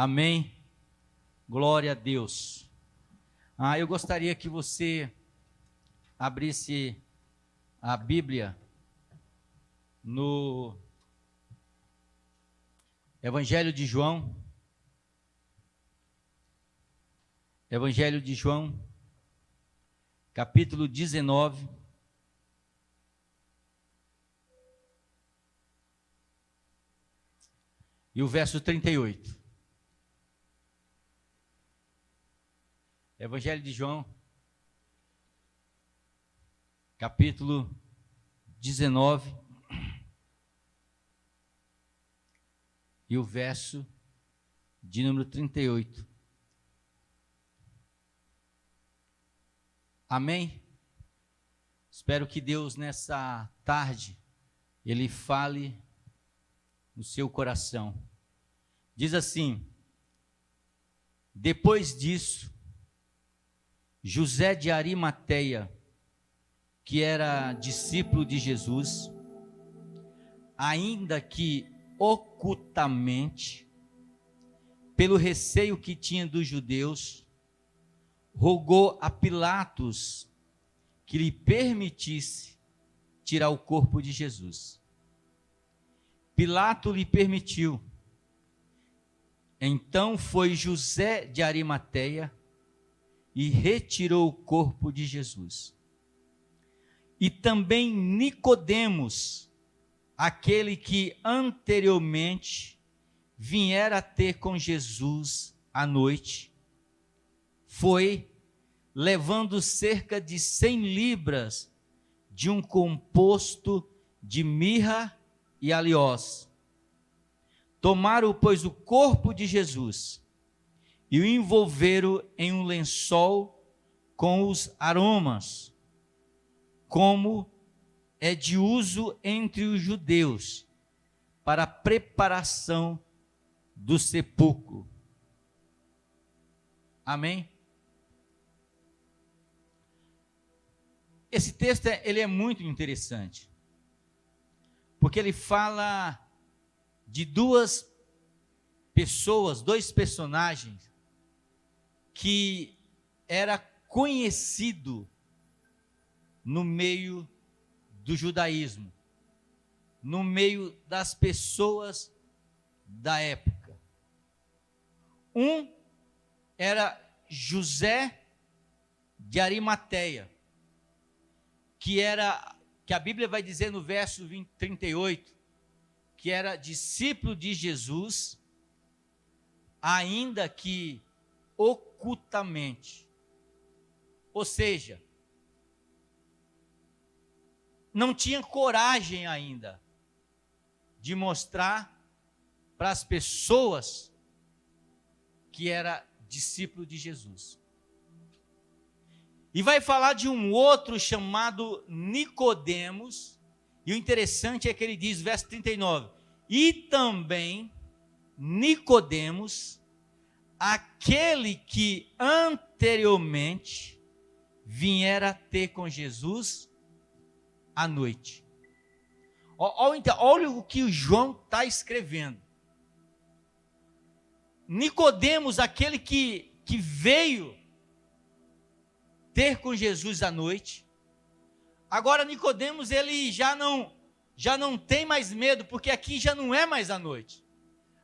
Amém. Glória a Deus. Eu gostaria que você abrisse a Bíblia no Evangelho de João. Evangelho de João, capítulo 19. E o verso 38. Evangelho de João, capítulo 19. E o verso de número 38. Amém? Espero que Deus nessa tarde, Ele fale no seu coração. Diz assim: depois disso, José de Arimateia, que era discípulo de Jesus, ainda que ocultamente, pelo receio que tinha dos judeus, rogou a Pilatos que lhe permitisse tirar o corpo de Jesus. Pilatos lhe permitiu. Então foi José de Arimateia e retirou o corpo de Jesus. E também Nicodemos, aquele que anteriormente viera ter com Jesus à noite, foi, levando cerca de 100 libras de um composto de mirra e aloés. Tomaram, pois, o corpo de Jesus e o envolveram em um lençol com os aromas, como é de uso entre os judeus, para a preparação do sepulcro. Amém? Esse texto ele é muito interessante, porque ele fala de duas pessoas, dois personagens, que era conhecido no meio do judaísmo, no meio das pessoas da época. Um era José de Arimateia, que a Bíblia vai dizer no verso 38, que era discípulo de Jesus, ainda que ocultamente. Ou seja, não tinha coragem ainda de mostrar para as pessoas que era discípulo de Jesus. E vai falar de um outro chamado Nicodemos, e o interessante é que ele diz, verso 39, e também Nicodemos, aquele que anteriormente viera ter com Jesus à noite. Olha o que o João está escrevendo. Nicodemos, aquele que veio ter com Jesus à noite. Agora Nicodemos, ele já não tem mais medo, porque aqui já não é mais à noite.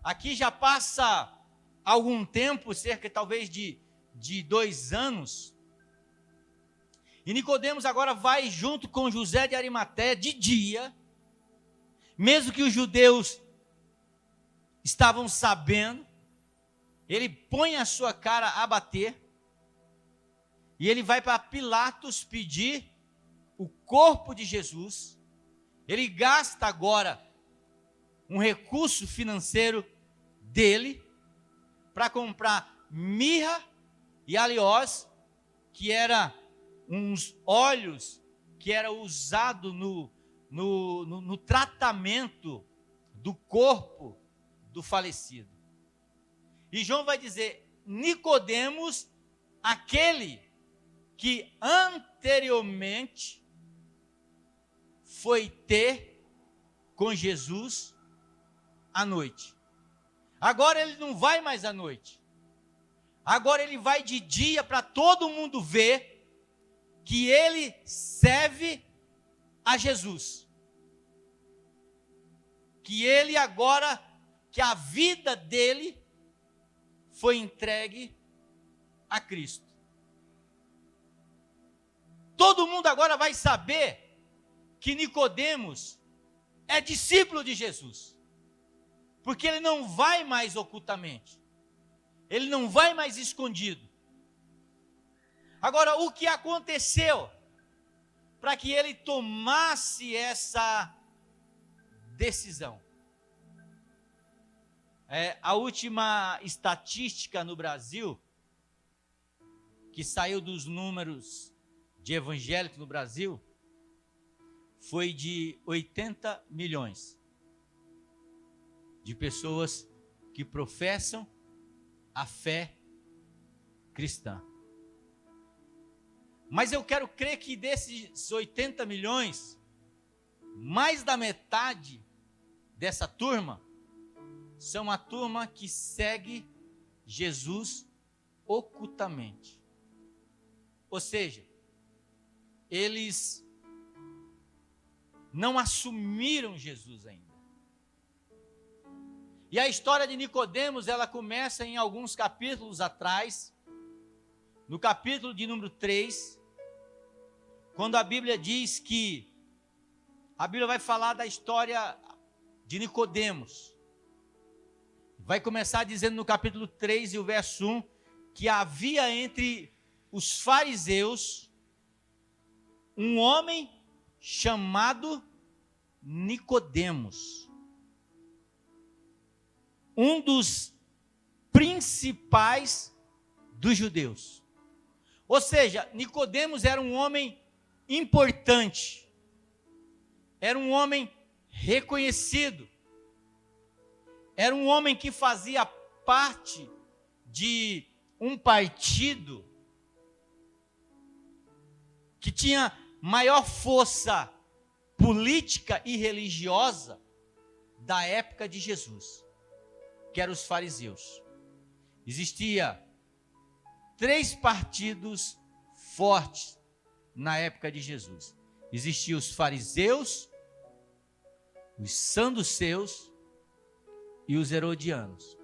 Aqui já passa algum tempo, cerca talvez de 2 anos. E Nicodemos agora vai junto com José de Arimateia de dia, mesmo que os judeus estavam sabendo, ele põe a sua cara a bater, e ele vai para Pilatos pedir o corpo de Jesus. Ele gasta agora um recurso financeiro dele para comprar mirra e aloés, que era uns óleos que era usado no tratamento do corpo do falecido. E João vai dizer, Nicodemos, aquele que anteriormente foi ter com Jesus à noite. Agora ele não vai mais à noite. Agora ele vai de dia para todo mundo ver que ele serve a Jesus. Que ele agora, que a vida dele foi entregue a Cristo. Todo mundo agora vai saber que Nicodemos é discípulo de Jesus. Porque ele não vai mais ocultamente. Ele não vai mais escondido. Agora, o que aconteceu para que ele tomasse essa decisão? A última estatística no Brasil, que saiu dos números de evangélicos no Brasil, foi de 80 milhões de pessoas que professam a fé cristã. Mas eu quero crer que desses 80 milhões, mais da metade dessa turma são a turma que segue Jesus ocultamente. Ou seja, eles não assumiram Jesus ainda. E a história de Nicodemos, ela começa em alguns capítulos atrás, no capítulo de número 3, quando a Bíblia diz que, a Bíblia vai falar da história de Nicodemos. Vai começar dizendo no capítulo 3 e o verso 1, que havia entre os fariseus um homem chamado Nicodemos, um dos principais dos judeus. Ou seja, Nicodemos era um homem importante, era um homem reconhecido, era um homem que fazia parte de um partido que tinha maior força política e religiosa da época de Jesus, que eram os fariseus. Existia 3 partidos fortes na época de Jesus. Existiam os fariseus, os saduceus e os herodianos.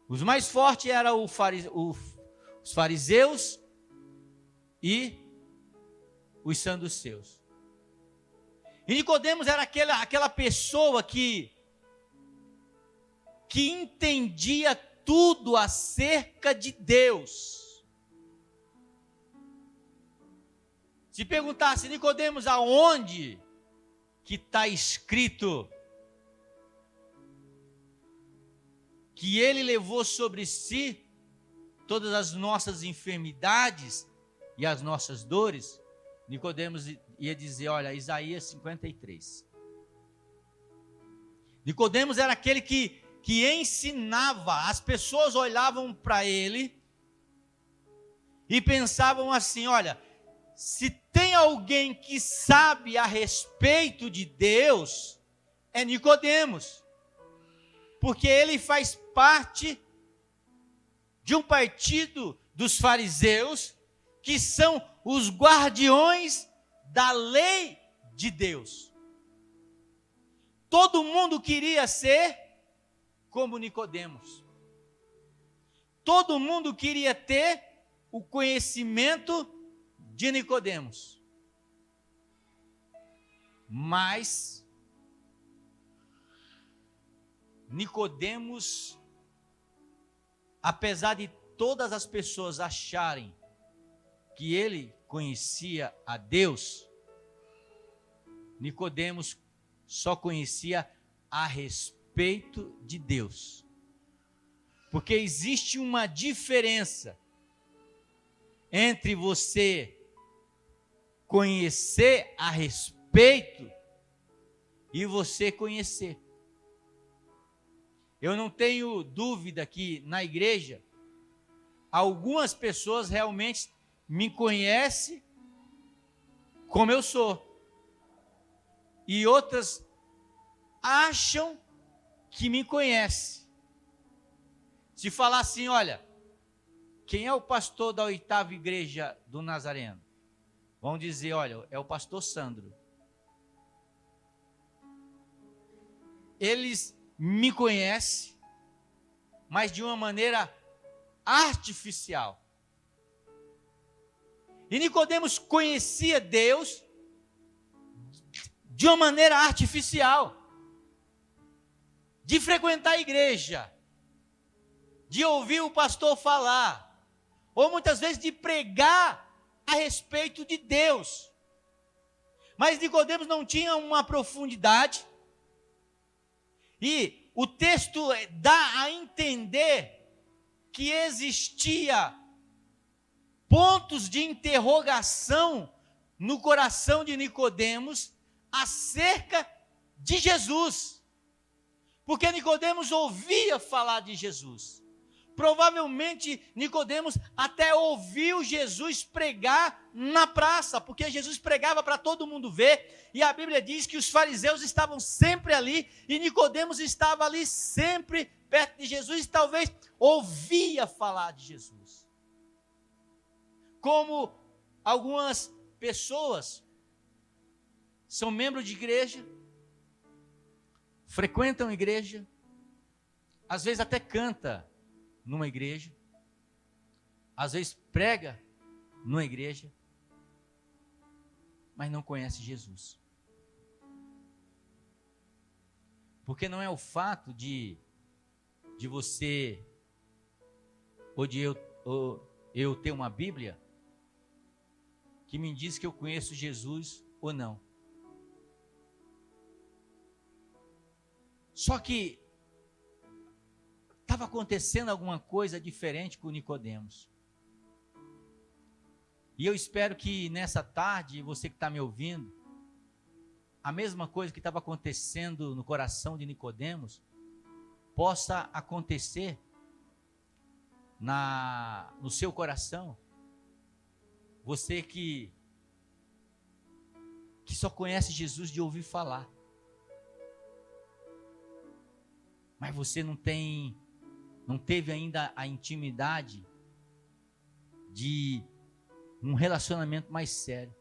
Os mais fortes eram os fariseus e os saduceus. E Nicodemos era aquela pessoa que entendia tudo acerca de Deus. Se perguntasse, Nicodemos, aonde que está escrito que ele levou sobre si todas as nossas enfermidades e as nossas dores, Nicodemos ia dizer, olha, Isaías 53. Nicodemos era aquele que ensinava, as pessoas olhavam para ele e pensavam assim, olha, se tem alguém que sabe a respeito de Deus, é Nicodemos, porque ele faz parte de um partido dos fariseus, que são os guardiões da lei de Deus. Todo mundo queria ser como Nicodemos. Todo mundo queria ter o conhecimento de Nicodemos. Mas Nicodemos, apesar de todas as pessoas acharem que ele conhecia a Deus, Nicodemos só conhecia a respeito de Deus. Porque existe uma diferença entre você conhecer a respeito e você conhecer. Eu não tenho dúvida que na igreja algumas pessoas realmente me conhecem como eu sou, e outras acham que me conhecem. Se falar assim, olha, quem é o pastor da 8ª igreja do Nazareno? Vão dizer, olha, é o pastor Sandro. Eles me conhecem, mas de uma maneira artificial. E Nicodemos conhecia Deus de uma maneira artificial. De frequentar a igreja, de ouvir o pastor falar, ou muitas vezes de pregar a respeito de Deus. Mas Nicodemos não tinha uma profundidade, e o texto dá a entender que existia pontos de interrogação no coração de Nicodemos acerca de Jesus. Porque Nicodemos ouvia falar de Jesus. Provavelmente Nicodemos até ouviu Jesus pregar na praça, porque Jesus pregava para todo mundo ver, e a Bíblia diz que os fariseus estavam sempre ali, e Nicodemos estava ali sempre perto de Jesus, e talvez ouvia falar de Jesus. Como algumas pessoas são membros de igreja, frequentam a igreja, às vezes até canta numa igreja, às vezes prega numa igreja, mas não conhece Jesus. Porque não é o fato de você, ou de eu ter uma Bíblia, que me diz que eu conheço Jesus ou não. Só que estava acontecendo alguma coisa diferente com Nicodemos. E eu espero que nessa tarde, você que está me ouvindo, a mesma coisa que estava acontecendo no coração de Nicodemos, possa acontecer no seu coração. Você que só conhece Jesus de ouvir falar. Mas você não teve ainda a intimidade de um relacionamento mais sério.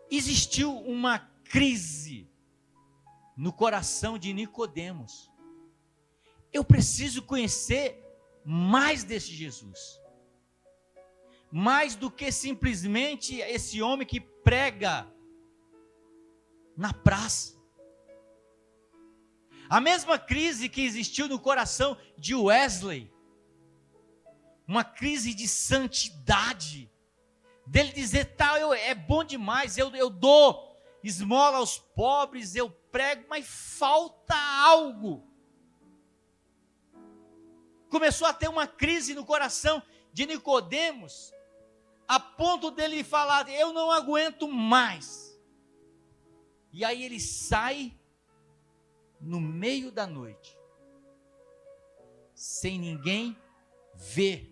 Existiu uma crise no coração de Nicodemos. Eu preciso conhecer mais desse Jesus. Mais do que simplesmente esse homem que prega na praça. A mesma crise que existiu no coração de Wesley, uma crise de santidade, dele dizer, é bom demais, eu dou esmola aos pobres, eu prego, mas falta algo. Começou a ter uma crise no coração de Nicodemos, a ponto dele falar, eu não aguento mais. E aí ele sai no meio da noite, sem ninguém ver.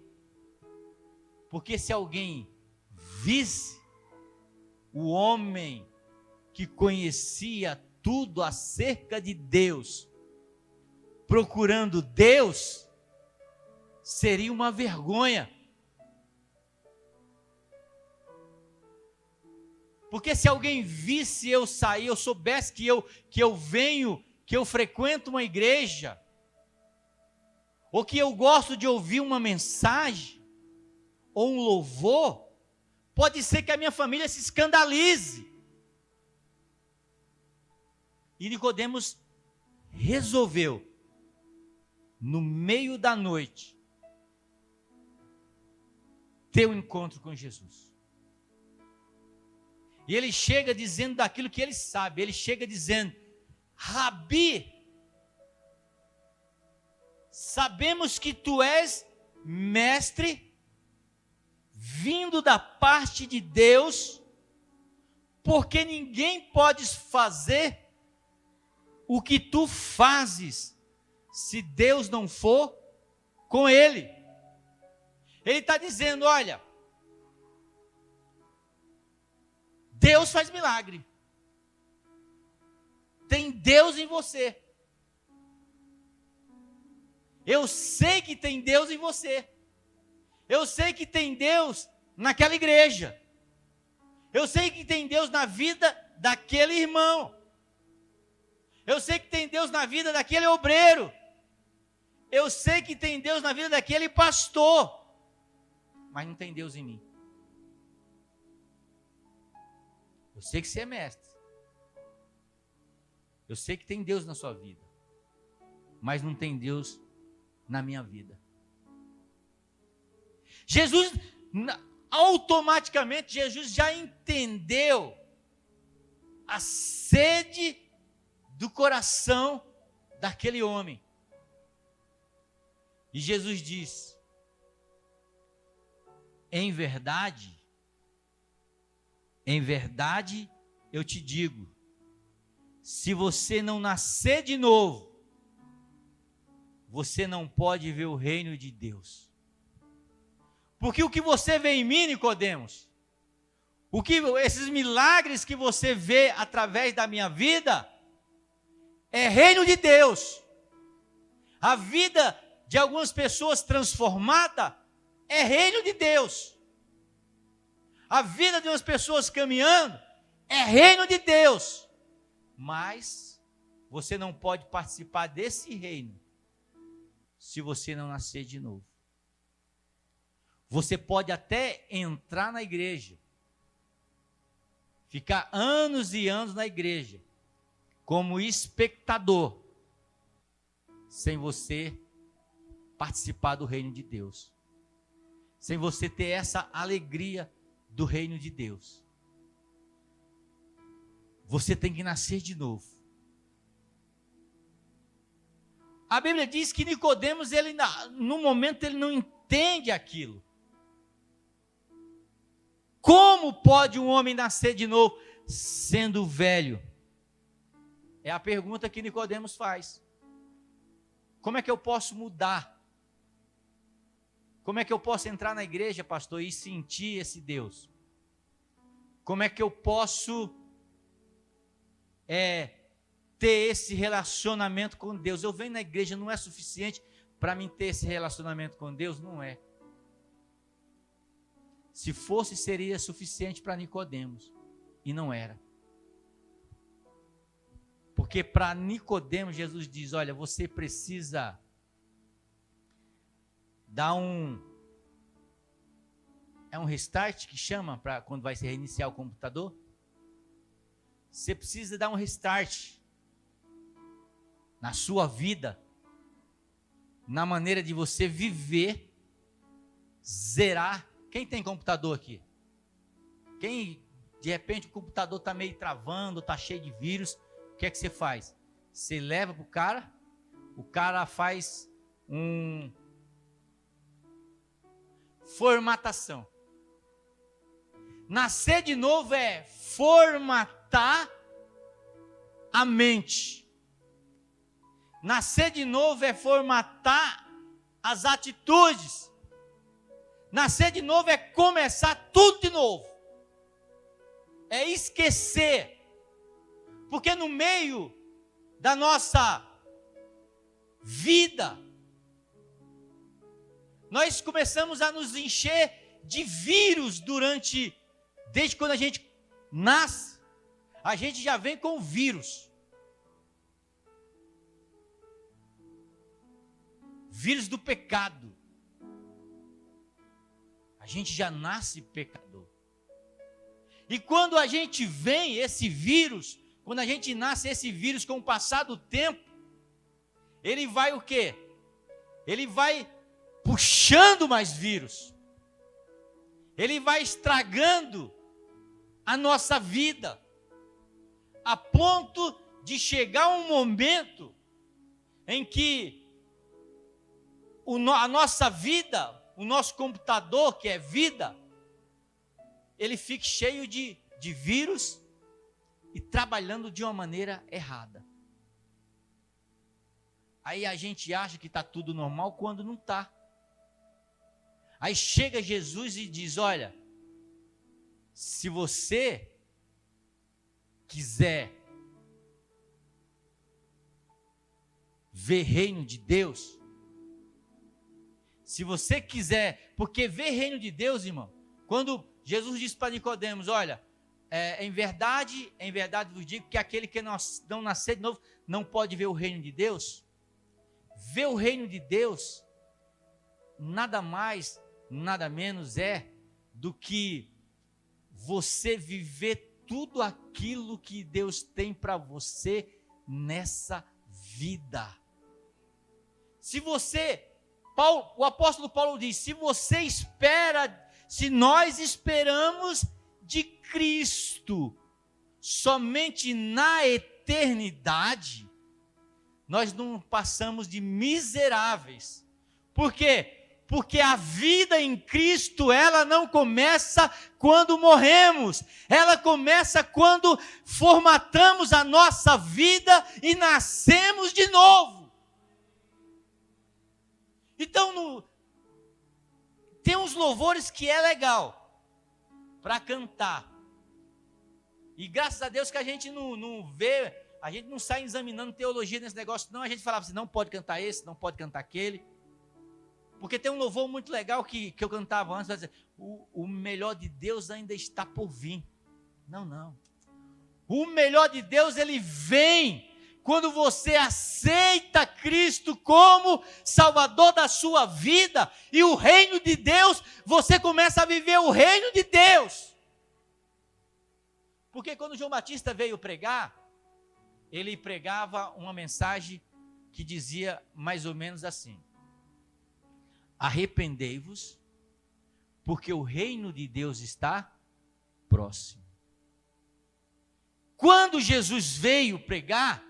Porque se alguém visse o homem que conhecia tudo acerca de Deus, procurando Deus, seria uma vergonha. Porque se alguém visse eu sair, eu soubesse que eu venho, que eu frequento uma igreja, ou que eu gosto de ouvir uma mensagem, ou um louvor, pode ser que a minha família se escandalize. E Nicodemos resolveu, no meio da noite, ter um encontro com Jesus. E ele chega dizendo daquilo que ele sabe. Ele chega dizendo, Rabi, sabemos que tu és mestre, vindo da parte de Deus, porque ninguém pode fazer o que tu fazes, se Deus não for com ele. Ele está dizendo, olha, Deus faz milagre. Tem Deus em você. Eu sei que tem Deus em você. Eu sei que tem Deus naquela igreja. Eu sei que tem Deus na vida daquele irmão. Eu sei que tem Deus na vida daquele obreiro. Eu sei que tem Deus na vida daquele pastor. Mas não tem Deus em mim. Eu sei que você é mestre. Eu sei que tem Deus na sua vida. Mas não tem Deus na minha vida. Jesus, automaticamente, Jesus já entendeu a sede do coração daquele homem. E Jesus diz: em verdade eu te digo, se você não nascer de novo, você não pode ver o reino de Deus. Porque o que você vê em mim, Nicodemos, esses milagres que você vê através da minha vida, é reino de Deus. A vida de algumas pessoas transformada é reino de Deus. A vida de umas pessoas caminhando é reino de Deus. Mas você não pode participar desse reino se você não nascer de novo. Você pode até entrar na igreja, ficar anos e anos na igreja, como espectador, sem você participar do reino de Deus, sem você ter essa alegria do reino de Deus. Você tem que nascer de novo. A Bíblia diz que Nicodemos, no momento ele não entende aquilo. Como pode um homem nascer de novo sendo velho? É a pergunta que Nicodemos faz. Como é que eu posso mudar? Como é que eu posso entrar na igreja, pastor, e sentir esse Deus? Como é que eu posso ter esse relacionamento com Deus? Eu venho na igreja, não é suficiente para mim ter esse relacionamento com Deus? Não é. Se fosse, seria suficiente para Nicodemos, e não era. Porque para Nicodemos, Jesus diz: olha, você precisa dar um restart que chama, para quando vai se reiniciar o computador. Você precisa dar um restart na sua vida, na maneira de você viver, zerar. Quem tem computador aqui? Quem, de repente, o computador está meio travando, está cheio de vírus, o que é que você faz? Você leva para o cara faz formatação. Nascer de novo é formatar a mente. Nascer de novo é formatar as atitudes. Nascer de novo é começar tudo de novo. É esquecer. Porque no meio da nossa vida, nós começamos a nos encher de vírus desde quando a gente nasce, a gente já vem com o vírus. Vírus do pecado. A gente já nasce pecador. E quando a gente vem esse vírus, quando a gente nasce esse vírus, com o passar do tempo, ele vai o quê? Ele vai puxando mais vírus. Ele vai estragando a nossa vida, a ponto de chegar um momento em que a nossa vida, o nosso computador, que é vida, ele fique cheio de vírus e trabalhando de uma maneira errada. Aí a gente acha que está tudo normal quando não está. Aí chega Jesus e diz: olha, se você quiser ver reino de Deus, Se você quiser, porque ver reino de Deus, irmão, quando Jesus disse para Nicodemos, olha, em verdade vos digo que aquele que não nascer de novo não pode ver o reino de Deus. Ver o reino de Deus nada mais, nada menos do que você viver tudo aquilo que Deus tem para você nessa vida. O apóstolo Paulo diz, se nós esperamos de Cristo somente na eternidade, nós não passamos de miseráveis. Por quê? Porque a vida em Cristo, ela não começa quando morremos. Ela começa quando formatamos a nossa vida e nascemos de novo. Então, tem uns louvores que é legal para cantar. E graças a Deus que a gente não vê, a gente não sai examinando teologia nesse negócio, não. A gente falava assim, não pode cantar esse, não pode cantar aquele. Porque tem um louvor muito legal que eu cantava antes, vai dizer, o melhor de Deus ainda está por vir. Não. O melhor de Deus, ele vem quando você aceita Cristo como Salvador da sua vida, e o reino de Deus, você começa a viver o reino de Deus. Porque quando João Batista veio pregar, ele pregava uma mensagem que dizia mais ou menos assim: arrependei-vos, porque o reino de Deus está próximo. Quando Jesus veio pregar,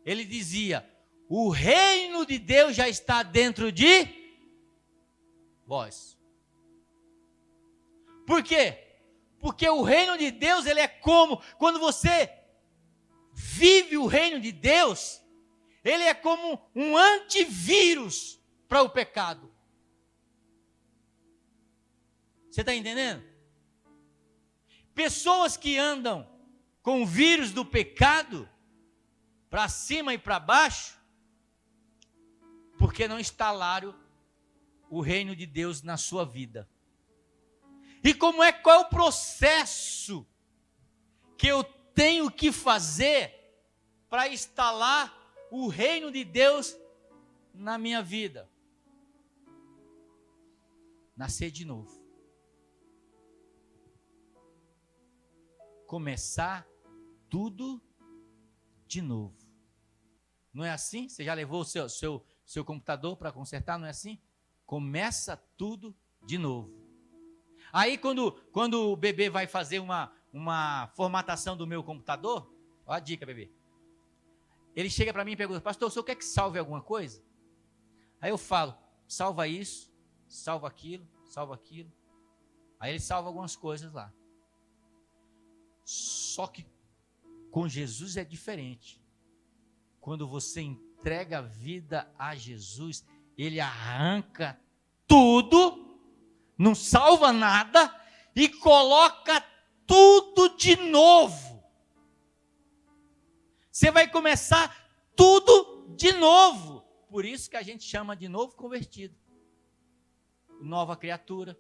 ele dizia, o reino de Deus já está dentro de vós. Por quê? Porque o reino de Deus, ele é como, quando você vive o reino de Deus, ele é como um antivírus para o pecado. Você está entendendo? Pessoas que andam com o vírus do pecado, para cima e para baixo, porque não instalaram o reino de Deus na sua vida. E qual é o processo que eu tenho que fazer para instalar o reino de Deus na minha vida? Nascer de novo. Começar tudo de novo. Não é assim? Você já levou o seu computador para consertar? Não é assim? Começa tudo de novo. Aí quando o bebê vai fazer uma formatação do meu computador, olha a dica, bebê. Ele chega para mim e pergunta, pastor, o senhor quer que salve alguma coisa? Aí eu falo, salva isso, salva aquilo, salva aquilo. Aí ele salva algumas coisas lá. Só que com Jesus é diferente. Quando você entrega a vida a Jesus, ele arranca tudo, não salva nada e coloca tudo de novo. Você vai começar tudo de novo. Por isso que a gente chama de novo convertido. Nova criatura.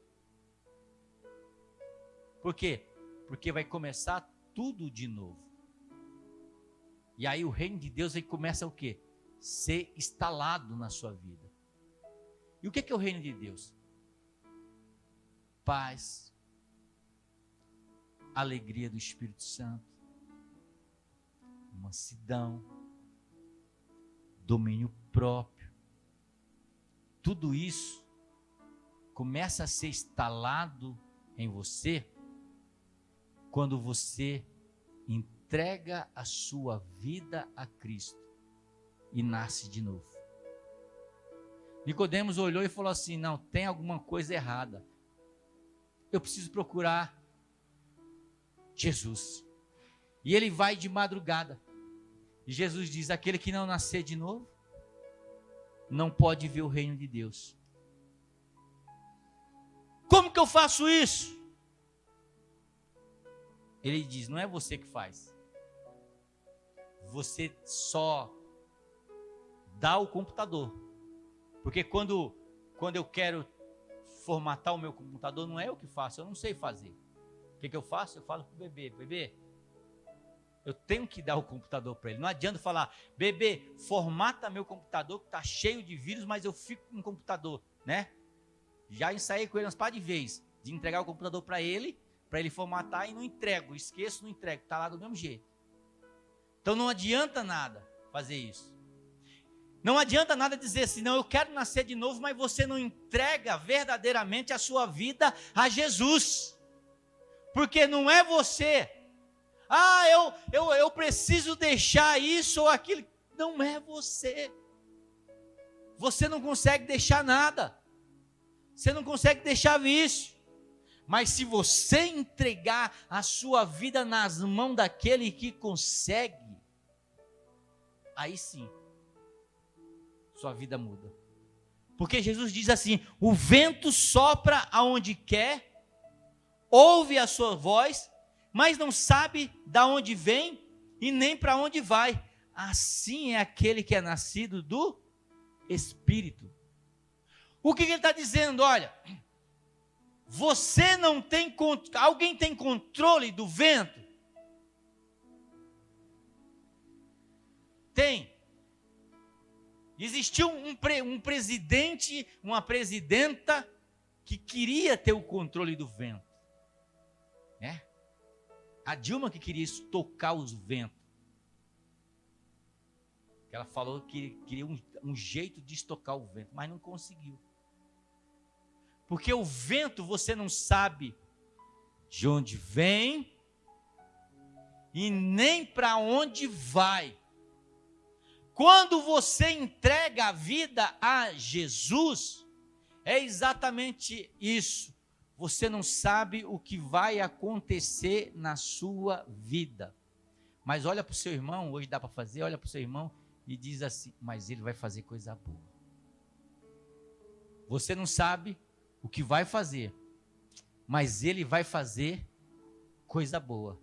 Por quê? Porque vai começar tudo de novo. E aí o reino de Deus aí começa o quê? Ser instalado na sua vida. E o que é o reino de Deus? Paz, alegria do Espírito Santo, mansidão, domínio próprio. Tudo isso começa a ser instalado em você quando você entrega a sua vida a Cristo e nasce de novo. Nicodemos olhou e falou assim, não, tem alguma coisa errada. Eu preciso procurar Jesus. E ele vai de madrugada. E Jesus diz, aquele que não nascer de novo, não pode ver o reino de Deus. Como que eu faço isso? Ele diz, não é você que faz. Você só dá o computador. Porque quando quando eu quero formatar o meu computador, não é eu que faço, eu não sei fazer. O que eu faço? Eu falo para o bebê, bebê, eu tenho que dar o computador para ele. Não adianta falar, bebê, formata meu computador que está cheio de vírus, mas eu fico com o computador, né? Já ensaiei com ele umas par de vezes, de entregar o computador para ele formatar e não entrego, esqueço, não entrego, está lá do mesmo jeito. Então não adianta nada fazer isso. Não adianta nada dizer assim, não, eu quero nascer de novo, mas você não entrega verdadeiramente a sua vida a Jesus. Porque não é você. Ah, eu preciso deixar isso ou aquilo. Não é você. Você não consegue deixar nada. Você não consegue deixar vício. Mas se você entregar a sua vida nas mãos daquele que consegue, aí sim, sua vida muda. Porque Jesus diz assim, o vento sopra aonde quer, ouve a sua voz, mas não sabe de onde vem e nem para onde vai. Assim é aquele que é nascido do Espírito. O que ele está dizendo? Olha, você não tem, alguém tem controle do vento? Tem. Existiu um presidente, uma presidenta que queria ter o controle do vento, né? A Dilma que queria estocar os ventos. Ela falou que queria um jeito de estocar o vento, mas não conseguiu. Porque o vento você não sabe de onde vem e nem para onde vai. Quando você entrega a vida a Jesus, é exatamente isso. Você não sabe o que vai acontecer na sua vida. Mas olha para o seu irmão, hoje dá para fazer, olha para o seu irmão e diz assim, mas ele vai fazer coisa boa. Você não sabe o que vai fazer, mas ele vai fazer coisa boa.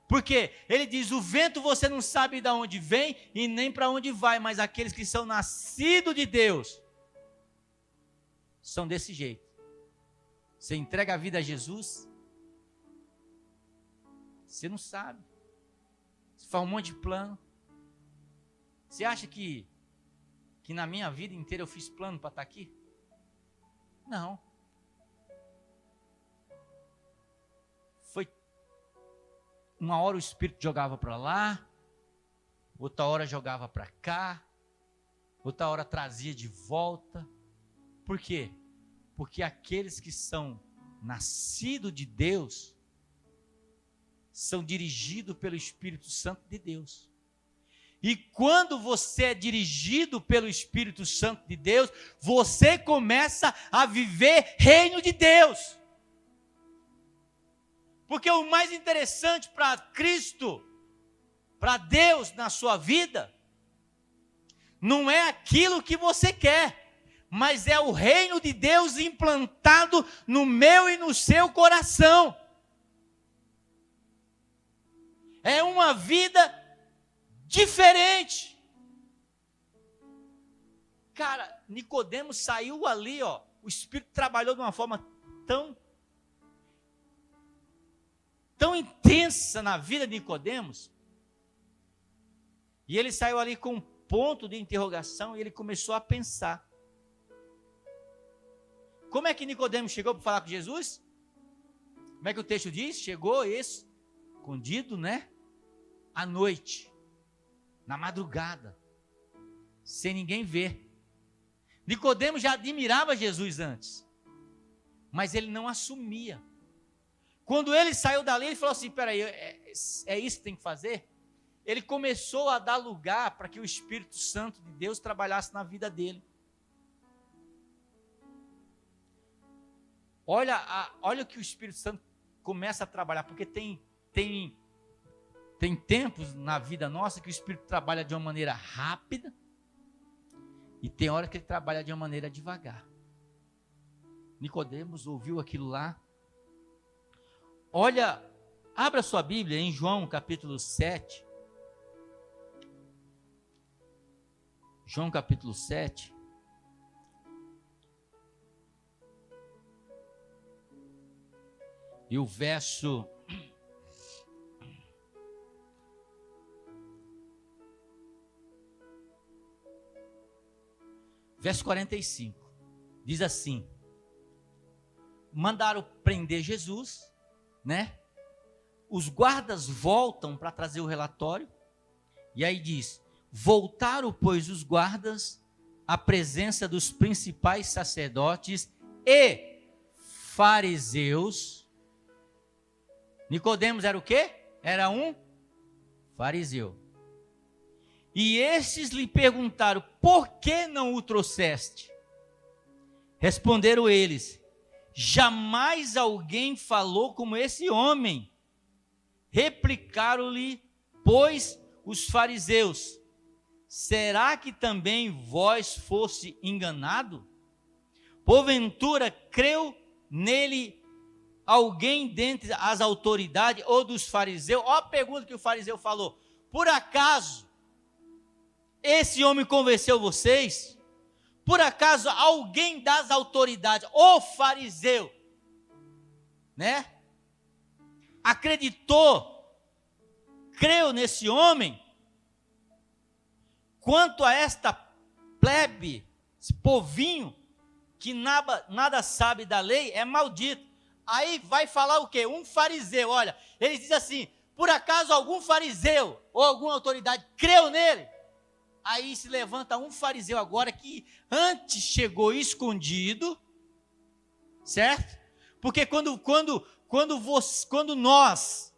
Porque ele diz, o vento você não sabe de onde vem e nem para onde vai, mas aqueles que são nascidos de Deus, são desse jeito. Você entrega a vida a Jesus, você não sabe, você faz um monte de plano. Você acha que na minha vida inteira eu fiz plano para estar aqui? Não. Foi uma hora o Espírito jogava para lá, outra hora jogava para cá, outra hora trazia de volta. Por quê? Porque aqueles que são nascidos de Deus são dirigidos pelo Espírito Santo de Deus. E quando você é dirigido pelo Espírito Santo de Deus, você começa a viver reino de Deus. Porque o mais interessante para Cristo, para Deus na sua vida, não é aquilo que você quer, mas é o reino de Deus implantado no meu e no seu coração. É uma vida diferente. Cara, Nicodemos saiu ali, ó, o Espírito trabalhou de uma forma tão intensa na vida de Nicodemos, e ele saiu ali com um ponto de interrogação, e ele começou a pensar. Como é que Nicodemos chegou para falar com Jesus? Como é que o texto diz? Chegou escondido, né? À noite, na madrugada, sem ninguém ver. Nicodemos já admirava Jesus antes, mas ele não assumia. Quando ele saiu dali, ele falou assim, peraí, é isso que tem que fazer? Ele começou a dar lugar para que o Espírito Santo de Deus trabalhasse na vida dele. Olha o que o Espírito Santo começa a trabalhar, porque tem tempos na vida nossa que o Espírito trabalha de uma maneira rápida e tem hora que ele trabalha de uma maneira devagar. Nicodemos ouviu aquilo lá. Olha, abra sua Bíblia em João capítulo 7. João capítulo 7. E o verso 45, diz assim: mandaram prender Jesus, né? Os guardas voltam para trazer o relatório, e aí diz: voltaram, pois, os guardas à presença dos principais sacerdotes e fariseus. Nicodemos era o quê? Era um fariseu. E estes lhe perguntaram: por que não o trouxeste? Responderam eles: jamais alguém falou como esse homem. Replicaram-lhe, pois, os fariseus: será que também vós fosse enganado? Porventura creu nele alguém dentre as autoridades ou dos fariseus? Olha a pergunta que o fariseu falou: por acaso esse homem convenceu vocês? Por acaso alguém das autoridades, o fariseu, né, acreditou, creu nesse homem? Quanto a esta plebe, esse povinho, que nada sabe da lei, é maldito. Aí vai falar o quê? Um fariseu, olha, ele diz assim: por acaso algum fariseu ou alguma autoridade creu nele? Aí se levanta um fariseu agora que antes chegou escondido, certo? Porque quando nós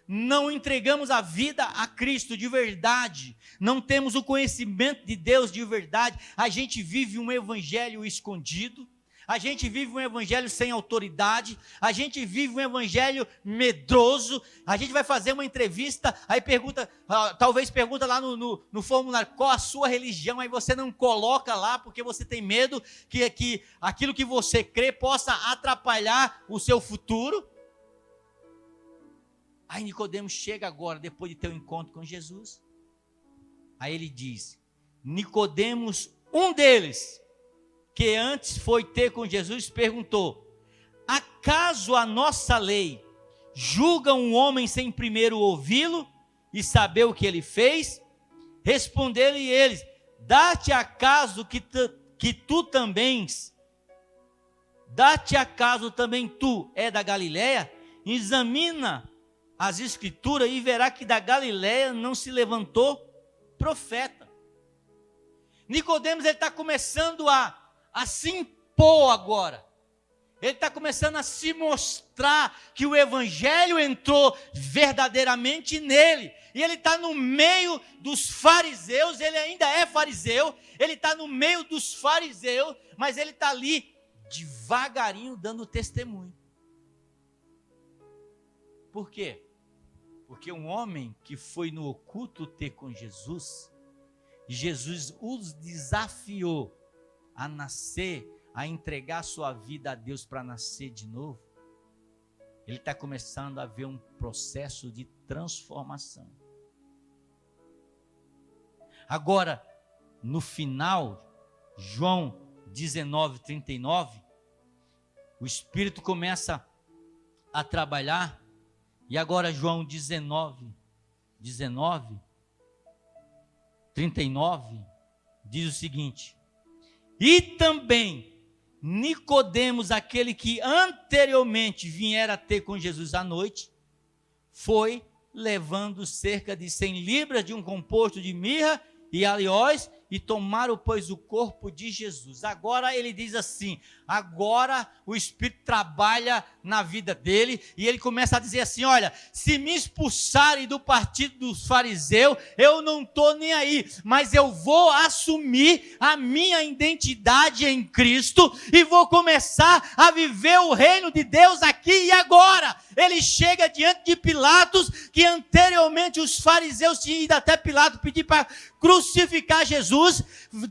não entregamos a vida a Cristo de verdade, não temos o conhecimento de Deus de verdade, a gente vive um evangelho escondido, a gente vive um evangelho sem autoridade, a gente vive um evangelho medroso. A gente vai fazer uma entrevista, aí pergunta, talvez pergunta lá no formulário, qual a sua religião, aí você não coloca lá, porque você tem medo que aquilo que você crê possa atrapalhar o seu futuro. Aí Nicodemos chega agora, depois de ter um encontro com Jesus, aí ele diz: Nicodemos, um deles, que antes foi ter com Jesus, perguntou: acaso a nossa lei julga um homem sem primeiro ouvi-lo e saber o que ele fez? Responderam-lhe eles: dá-te acaso também tu é da Galileia? Examina as escrituras e verá que da Galileia não se levantou profeta. Nicodemos, ele está começando a se impor agora. Ele está começando a se mostrar que o evangelho entrou verdadeiramente nele. E ele está no meio dos fariseus, ele ainda é fariseu, ele está no meio dos fariseus, mas ele está ali devagarinho dando testemunho. Por quê? Porque um homem que foi no oculto ter com Jesus, Jesus os desafiou a nascer, a entregar sua vida a Deus para nascer de novo. Ele está começando a ver um processo de transformação. Agora, no final, João 19:39, o Espírito começa a trabalhar, e agora João 39, diz o seguinte: e também Nicodemos, aquele que anteriormente viera ter com Jesus à noite, foi levando cerca de 100 libras de um composto de mirra e aloés, e tomaram, pois, o corpo de Jesus. Agora ele diz assim, agora o Espírito trabalha na vida dele, e ele começa a dizer assim: olha, se me expulsarem do partido dos fariseus, eu não estou nem aí, mas eu vou assumir a minha identidade em Cristo, e vou começar a viver o reino de Deus aqui e agora. Ele chega diante de Pilatos, que anteriormente os fariseus tinham ido até Pilatos pedir para crucificar Jesus.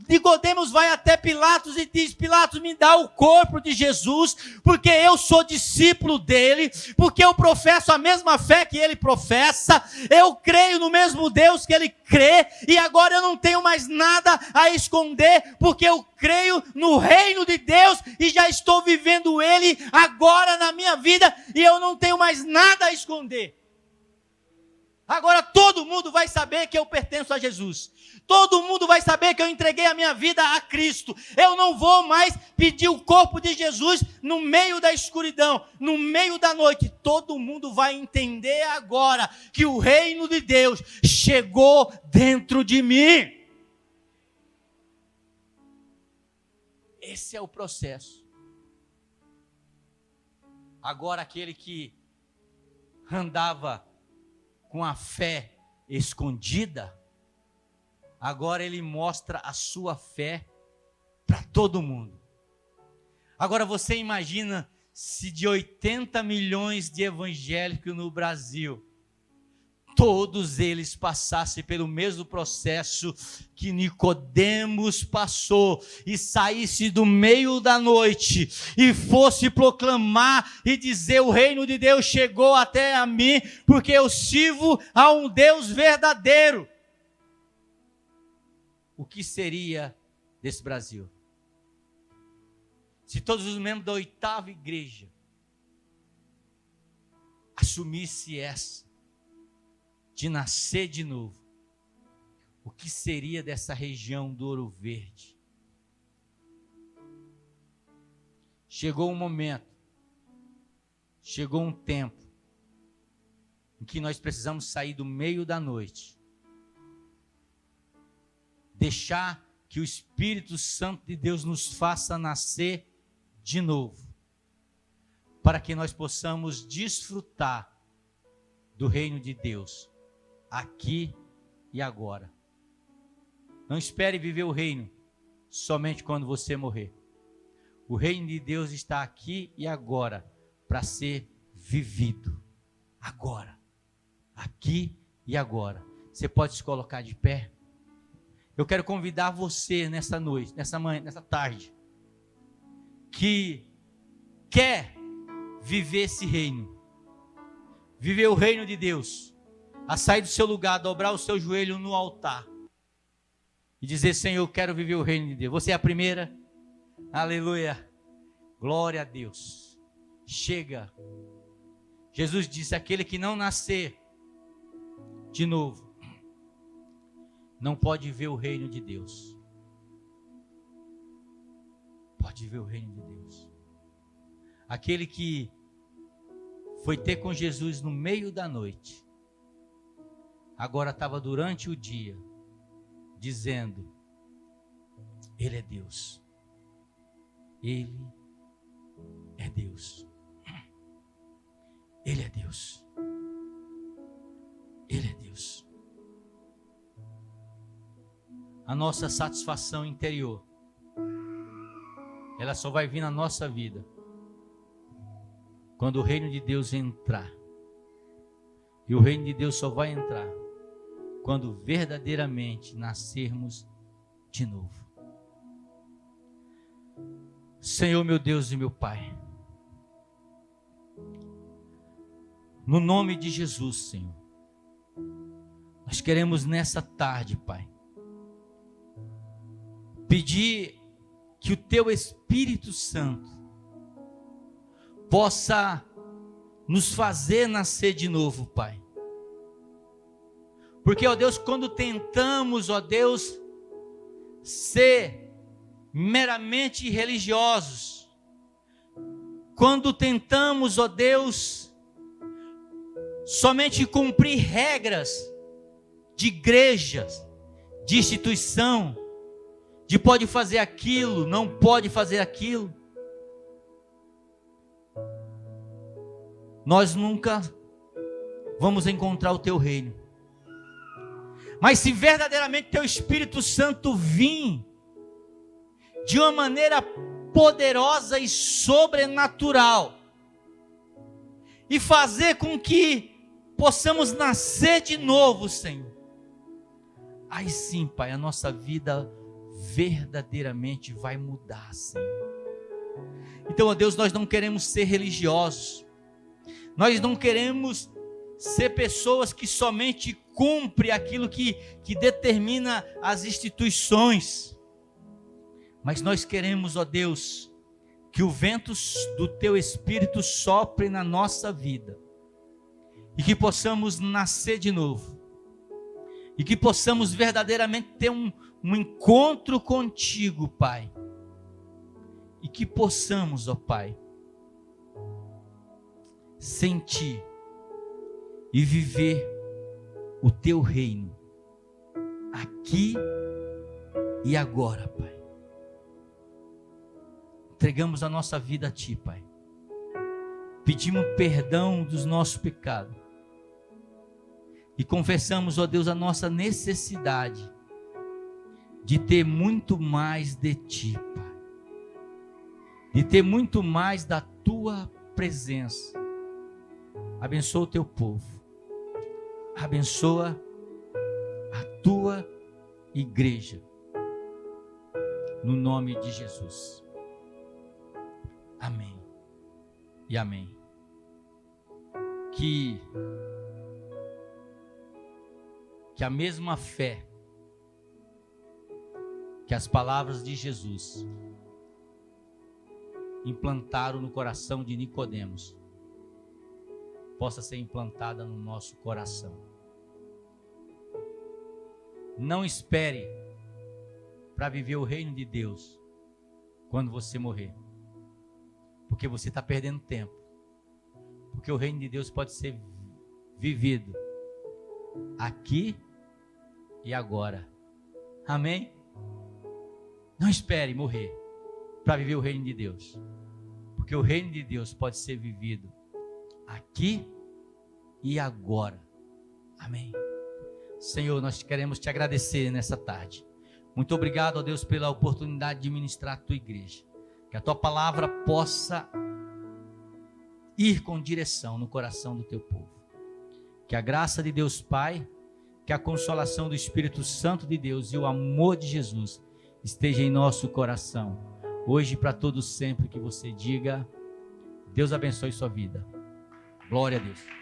Nicodemos vai até Pilatos e diz: Pilatos, me dá o corpo de Jesus, porque eu sou discípulo dele, porque eu professo a mesma fé que ele professa, eu creio no mesmo Deus que ele crê, e agora eu não tenho mais nada a esconder, porque eu creio no reino de Deus e já estou vivendo ele agora na minha vida e eu não tenho mais nada a esconder. Agora todo mundo vai saber que eu pertenço a Jesus. Todo mundo vai saber que eu entreguei a minha vida a Cristo. Eu não vou mais pedir o corpo de Jesus no meio da escuridão, no meio da noite. Todo mundo vai entender agora que o reino de Deus chegou dentro de mim. Esse é o processo. Agora aquele que andava com a fé escondida, agora ele mostra a sua fé para todo mundo. Agora você imagina se de 80 milhões de evangélicos no Brasil, todos eles passassem pelo mesmo processo que Nicodemos passou e saísse do meio da noite e fosse proclamar e dizer: o reino de Deus chegou até a mim porque eu sirvo a um Deus verdadeiro. O que seria desse Brasil? Se todos os membros da 8ª igreja assumissem essa de nascer de novo, o que seria dessa região do Ouro Verde? Chegou um momento, chegou um tempo em que nós precisamos sair do meio da noite, deixar que o Espírito Santo de Deus nos faça nascer de novo, para que nós possamos desfrutar do reino de Deus aqui e agora. Não espere viver o reino somente quando você morrer. O reino de Deus está aqui e agora para ser vivido agora, aqui e agora. Você pode se colocar de pé? Eu quero convidar você nessa noite, nessa manhã, nessa tarde, que quer viver esse reino, viver o reino de Deus, a sair do seu lugar, dobrar o seu joelho no altar e dizer: Senhor, eu quero viver o reino de Deus. Você é a primeira? Aleluia, glória a Deus. Chega. Jesus disse: aquele que não nascer de novo não pode ver o reino de Deus. Pode ver o reino de Deus. Aquele que foi ter com Jesus no meio da noite, agora estava durante o dia dizendo: Ele é Deus. Ele é Deus. Ele é Deus. Ele é Deus. A nossa satisfação interior, ela só vai vir na nossa vida quando o reino de Deus entrar. E o reino de Deus só vai entrar quando verdadeiramente nascermos de novo. Senhor, meu Deus e meu Pai, no nome de Jesus, Senhor, nós queremos nessa tarde, Pai, pedir que o Teu Espírito Santo possa nos fazer nascer de novo, Pai. Porque, ó Deus, quando tentamos, ó Deus, ser meramente religiosos, quando tentamos, ó Deus, somente cumprir regras de igrejas, de instituição, de pode fazer aquilo, não pode fazer aquilo, nós nunca vamos encontrar o Teu reino. Mas se verdadeiramente Teu Espírito Santo vir de uma maneira poderosa e sobrenatural e fazer com que possamos nascer de novo, Senhor, aí sim, Pai, a nossa vida verdadeiramente vai mudar, Senhor. Então, ó Deus, nós não queremos ser religiosos, nós não queremos ser pessoas que somente cumprem aquilo que determina as instituições, Mas nós queremos, ó Deus, que o vento do Teu Espírito sopre na nossa vida, e que possamos nascer de novo, e que possamos verdadeiramente ter um encontro contigo, Pai, e que possamos, ó Pai, sentir e viver o Teu reino, aqui e agora, Pai. Entregamos a nossa vida a Ti, Pai. Pedimos perdão dos nossos pecados. E confessamos, ó Deus, a nossa necessidade de ter muito mais de Ti, Pai. De ter muito mais da Tua presença. Abençoa o Teu povo. Abençoa a Tua igreja. No nome de Jesus. Amém. E amém. Que a mesma fé que as palavras de Jesus implantaram no coração de Nicodemos possa ser implantada no nosso coração. Não espere para viver o reino de Deus quando você morrer, porque você está perdendo tempo, porque o reino de Deus pode ser vivido aqui e agora. Amém? Não espere morrer para viver o reino de Deus, porque o reino de Deus pode ser vivido aqui e agora. Amém? Senhor, nós queremos te agradecer nessa tarde. Muito obrigado, ó Deus, pela oportunidade de ministrar a tua igreja. Que a tua palavra possa ir com direção no coração do teu povo. Que a graça de Deus Pai, que a consolação do Espírito Santo de Deus e o amor de Jesus esteja em nosso coração, hoje e para todos sempre. Que você diga: Deus abençoe sua vida. Glória a Deus.